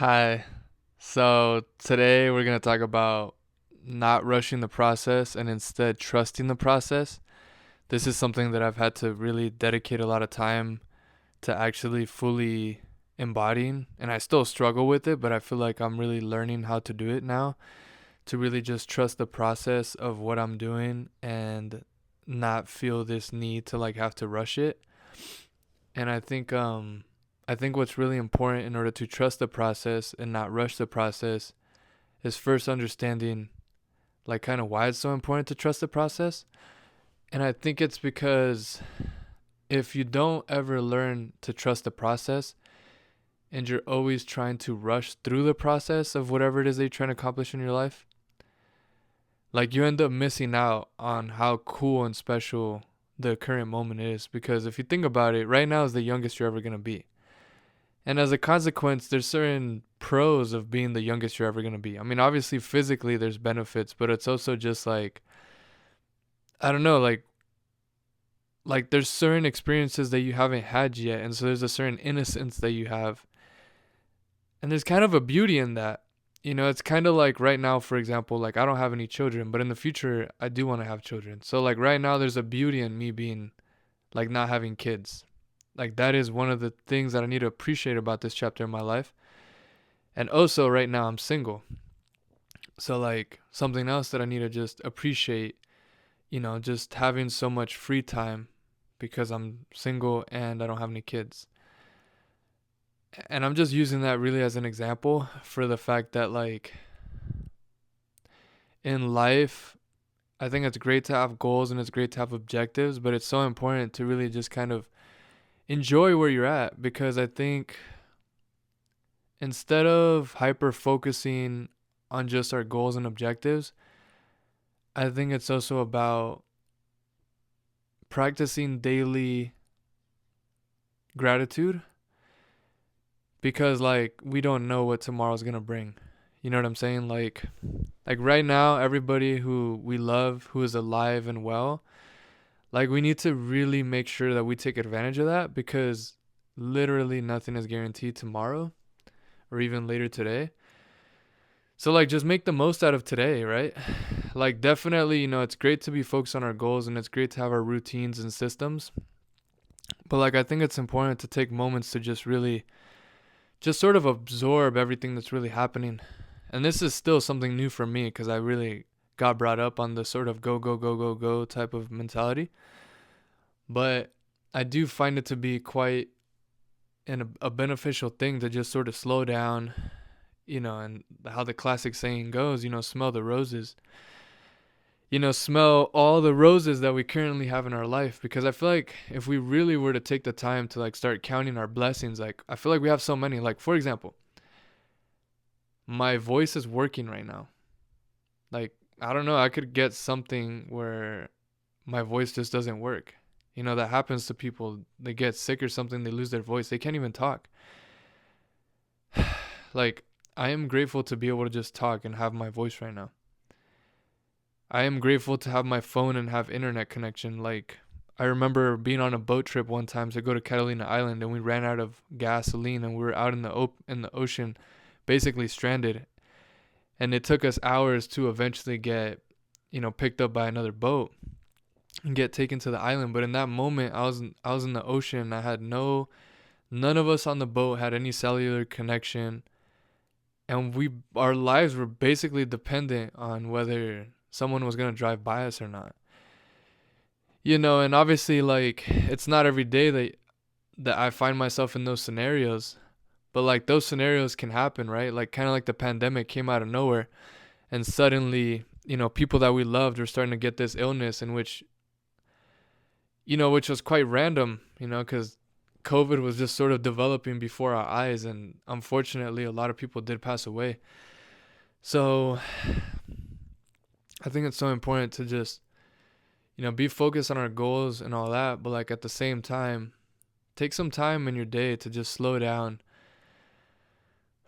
Hi. So today we're going to talk about not rushing the process and instead trusting the process. This is something that I've had to really dedicate a lot of time to actually fully embodying, and I still struggle with it, but I feel like I'm really learning how to do it now, to really just trust the process of what I'm doing and not feel this need to like have to rush it. And I think what's really important in order to trust the process and not rush the process is first understanding like kind of why it's so important to trust the process. And I think it's because if you don't ever learn to trust the process and you're always trying to rush through the process of whatever it is that you're trying to accomplish in your life, like you end up missing out on how cool and special the current moment is. Because if you think about it, right now is the youngest you're ever going to be. And as a consequence, there's certain pros of being the youngest you're ever going to be. I mean, obviously, physically, there's benefits, but it's also just like, I don't know, like there's certain experiences that you haven't had yet. And so there's a certain innocence that you have. And there's kind of a beauty in that. You know, it's kind of like right now, for example, like I don't have any children, but in the future, I do want to have children. So, like, right now, there's a beauty in me being like not having kids. Like, that is one of the things that I need to appreciate about this chapter in my life. And also, right now, I'm single. So, like, something else that I need to just appreciate, just having so much free time because I'm single and I don't have any kids. And I'm just using that really as an example for the fact that, like, in life, I think it's great to have goals and it's great to have objectives, but it's so important to really just kind of enjoy where you're at because I think instead of hyper focusing on just our goals and objectives, I think it's also about practicing daily gratitude because like we don't know what tomorrow's going to bring. You know what I'm saying? Like right now everybody who we love who is alive and well, like we need to really make sure that we take advantage of that because literally nothing is guaranteed tomorrow or even later today. So like just make the most out of today, right? Like definitely, it's great to be focused on our goals and it's great to have our routines and systems. But like I think it's important to take moments to just really just sort of absorb everything that's really happening. And this is still something new for me because I really got brought up on the sort of go, go, go, go, go type of mentality. But I do find it to be quite a beneficial thing to just sort of slow down, and how the classic saying goes, smell the roses. Smell all the roses that we currently have in our life because I feel like if we really were to take the time to like start counting our blessings, like I feel like we have so many. Like for example, my voice is working right now. Like I don't know, I could get something where my voice just doesn't work. That happens to people. They get sick or something, they lose their voice. They can't even talk. Like I am grateful to be able to just talk and have my voice right now. I am grateful to have my phone and have internet connection. Like I remember being on a boat trip one time to go to Catalina Island and we ran out of gasoline and we were out in the ocean basically stranded and it took us hours to eventually get picked up by another boat and get taken to the island. But in that moment I was in the ocean. I had none of us on the boat had any cellular connection, and our lives were basically dependent on whether someone was going to drive by us or not. And obviously like it's not every day that I find myself in those scenarios, but like those scenarios can happen, right? Like kind of like the pandemic came out of nowhere and suddenly, people that we loved were starting to get this illness in which was quite random, cuz COVID was just sort of developing before our eyes, and unfortunately a lot of people did pass away. So, I think it's so important to just be focused on our goals and all that, but like at the same time, take some time in your day to just slow down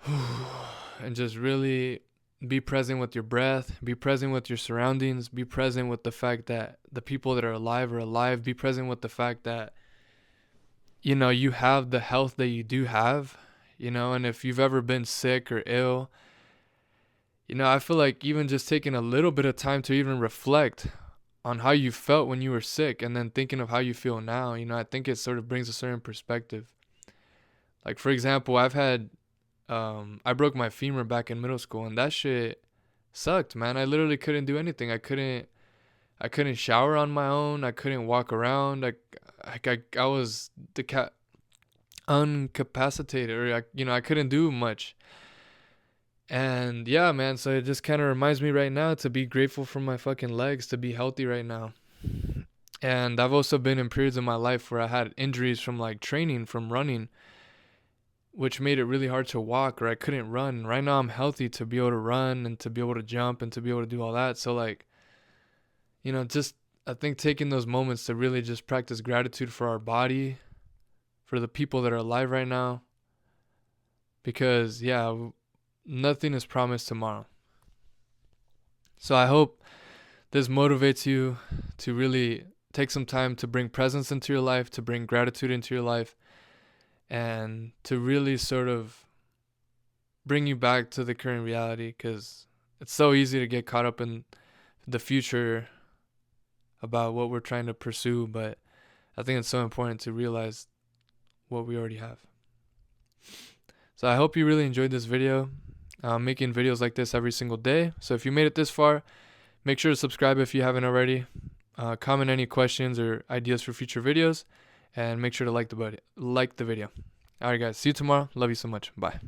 and just really be present with your breath, be present with your surroundings, be present with the fact that the people that are alive, be present with the fact that you have the health that you do have. And if you've ever been sick or ill, I feel like even just taking a little bit of time to even reflect on how you felt when you were sick and then thinking of how you feel now, I think it sort of brings a certain perspective. Like, for example, I broke my femur back in middle school, and that shit sucked, man. I literally couldn't do anything. I couldn't shower on my own. I couldn't walk around. I was incapacitated, or I couldn't do much. And yeah, man, so it just kind of reminds me right now to be grateful for my fucking legs, to be healthy right now. And I've also been in periods of my life where I had injuries from like training, from running, which made it really hard to walk, or I couldn't run. Right now I'm healthy to be able to run and to be able to jump and to be able to do all that. So like, just I think taking those moments to really just practice gratitude for our body, for the people that are alive right now. Because yeah, nothing is promised tomorrow. So I hope this motivates you to really take some time to bring presence into your life, to bring gratitude into your life, and to really sort of bring you back to the current reality, because it's so easy to get caught up in the future about what we're trying to pursue, but I think it's so important to realize what we already have. So I hope you really enjoyed this video. I'm making videos like this every single day. So if you made it this far, make sure to subscribe if you haven't already. Comment any questions or ideas for future videos, and make sure to like the video. All right, guys. See you tomorrow. Love you so much. Bye.